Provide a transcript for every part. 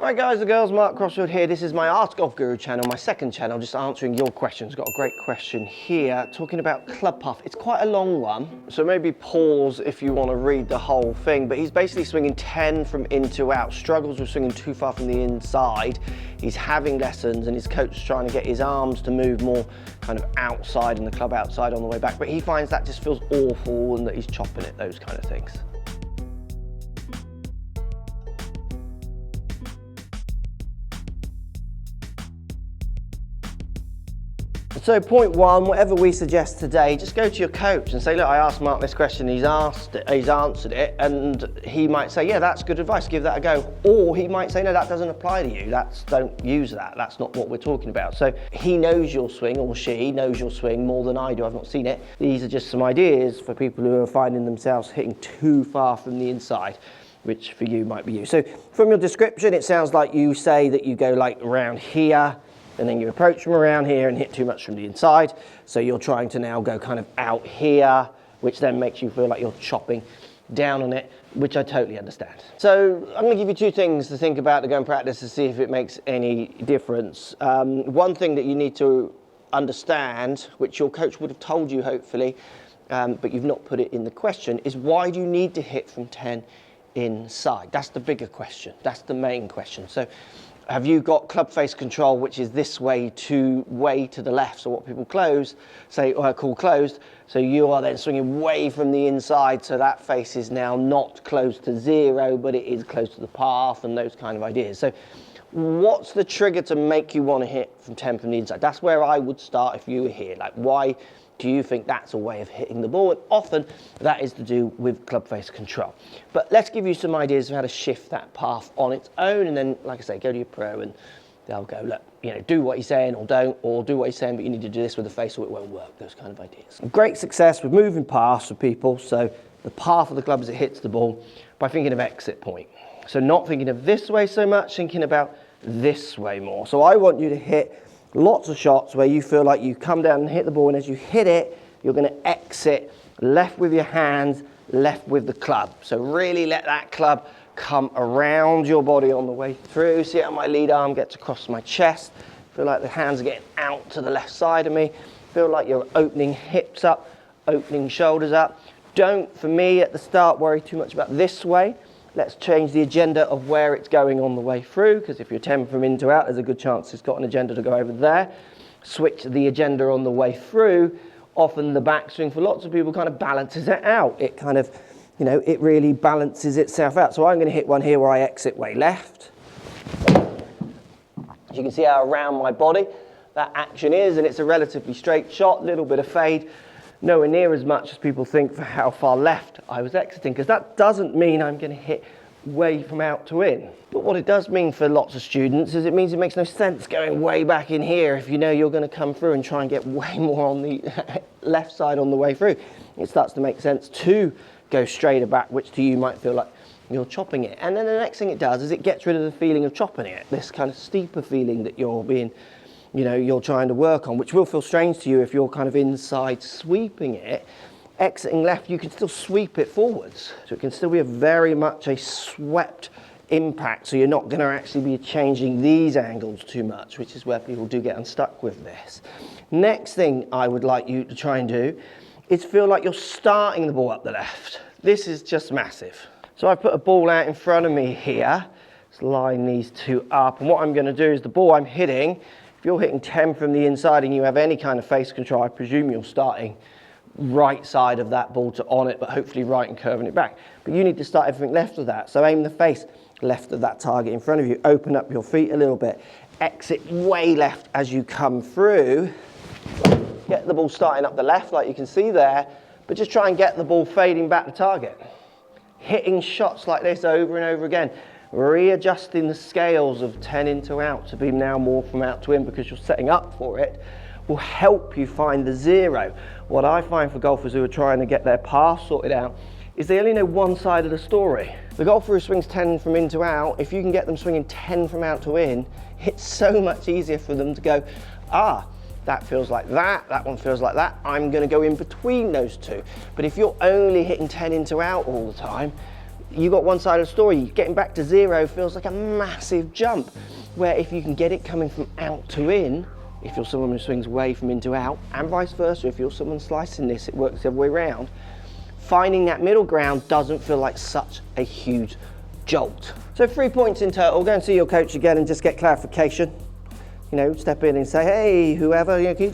Hi guys and girls, Mark Crossfield here. This is my Ask Golf Guru channel, my second channel, just answering your questions. Got a great question here talking about club puff. It's quite a long one, so maybe pause if you want to read the whole thing, but he's basically swinging 10 from in to out, struggles with swinging too far from the inside. He's having lessons and his coach is trying to get his arms to move more kind of outside and the club outside on the way back, but he finds that just feels awful and that he's chopping it, those kind of things. So point one, whatever we suggest today, just go to your coach and say, look, I asked Mark this question, he's answered it, and he might say, yeah, that's good advice, give that a go. Or he might say, no, that doesn't apply to you, don't use that, that's not what we're talking about. So he knows your swing, or she knows your swing more than I do, I've not seen it. These are just some ideas for people who are finding themselves hitting too far from the inside, which for you might be you. So from your description, it sounds like you say that you go like around here, and then you approach from around here and hit too much from the inside. So you're trying to now go kind of out here, which then makes you feel like you're chopping down on it, which I totally understand. So I'm gonna give you two things to think about to go and practice to see if it makes any difference. One thing that you need to understand, which your coach would have told you hopefully, but you've not put it in the question, is why do you need to hit from 10 inside? That's the bigger question, that's the main question. So have you got club face control, which is this way to the left? So what people call closed. So you are then swinging way from the inside. So that face is now not close to zero, but it is close to the path and those kind of ideas. So what's the trigger to make you want to hit from 10 from the inside? That's where I would start if you were here. Like, why do you think that's a way of hitting the ball? And often that is to do with club face control. But let's give you some ideas of how to shift that path on its own. And then, like I say, go to your pro and they'll go, look, you know, do what he's saying or don't, or do what he's saying, but you need to do this with the face or it won't work, those kind of ideas. Great success with moving paths for people. So the path of the club as it hits the ball by thinking of exit point. So not thinking of this way so much, thinking about this way more. So I want you to hit lots of shots where you feel like you come down and hit the ball, and as you hit it, you're going to exit left with your hands, left with the club. So really let that club come around your body on the way through. See how my lead arm gets across my chest. Feel like the hands are getting out to the left side of me. Feel like you're opening hips up, opening shoulders up. Don't, for me at the start, worry too much about this way. Let's change the agenda of where it's going on the way through, because if you're 10 from in to out, there's a good chance it's got an agenda to go over there. Switch the agenda on the way through. Often the backswing for lots of people kind of balances it out. It kind of, you know, it really balances itself out. So I'm going to hit one here where I exit way left. As you can see how around my body that action is, and it's a relatively straight shot, little bit of fade. Nowhere near as much as people think for how far left I was exiting, because that doesn't mean I'm going to hit way from out to in. But what it does mean for lots of students is it means it makes no sense going way back in here if you know you're going to come through and try and get way more on the left side on the way through. It starts to make sense to go straighter back, which to you might feel like you're chopping it. And then the next thing it does is it gets rid of the feeling of chopping it, this kind of steeper feeling that you're being, you know, you're trying to work on, which will feel strange to you if you're kind of inside sweeping it. Exiting left, you can still sweep it forwards. So it can still be very much a swept impact. So you're not going to actually be changing these angles too much, which is where people do get unstuck with this. Next thing I would like you to try and do is feel like you're starting the ball up the left. This is just massive. So I've put a ball out in front of me here. Let's line these two up. And what I'm going to do is the ball I'm hitting, if you're hitting 10 from the inside and you have any kind of face control, I presume you're starting right side of that ball to on it, but hopefully right and curving it back. But you need to start everything left of that. So aim the face left of that target in front of you. Open up your feet a little bit. Exit way left as you come through. Get the ball starting up the left like you can see there, but just try and get the ball fading back to target. Hitting shots like this over and over again. Readjusting the scales of 10 into out to be now more from out to in because you're setting up for it will help you find the zero. What I find for golfers who are trying to get their path sorted out is they only know one side of the story. The golfer who swings 10 from in to out, if you can get them swinging 10 from out to in, it's so much easier for them to go, that feels like that one feels like that, I'm gonna go in between those two. But if you're only hitting 10 into out all the time, you got one side of the story. Getting back to 0 feels like a massive jump, where if you can get it coming from out to in, if you're someone who swings away from in to out, and vice versa, if you're someone slicing this, it works the other way around. Finding that middle ground doesn't feel like such a huge jolt. So 3 points in total. Go and see your coach again and just get clarification. You know, step in and say, hey, whoever, you know, can you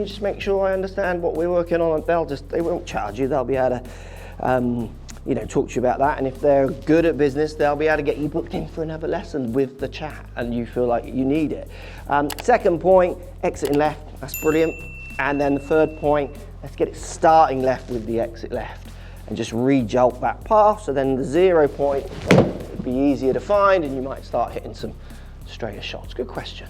just make sure I understand what we're working on? And they won't charge you. They'll be able to, you know, talk to you about that. And if they're good at business, they'll be able to get you booked in for another lesson with the chat, and you feel like you need it. Second point, exiting left. That's brilliant. And then the third point, let's get it starting left with the exit left, and just re-jolt that path. So then the 0 point would be easier to find, and you might start hitting some straighter shots. Good question.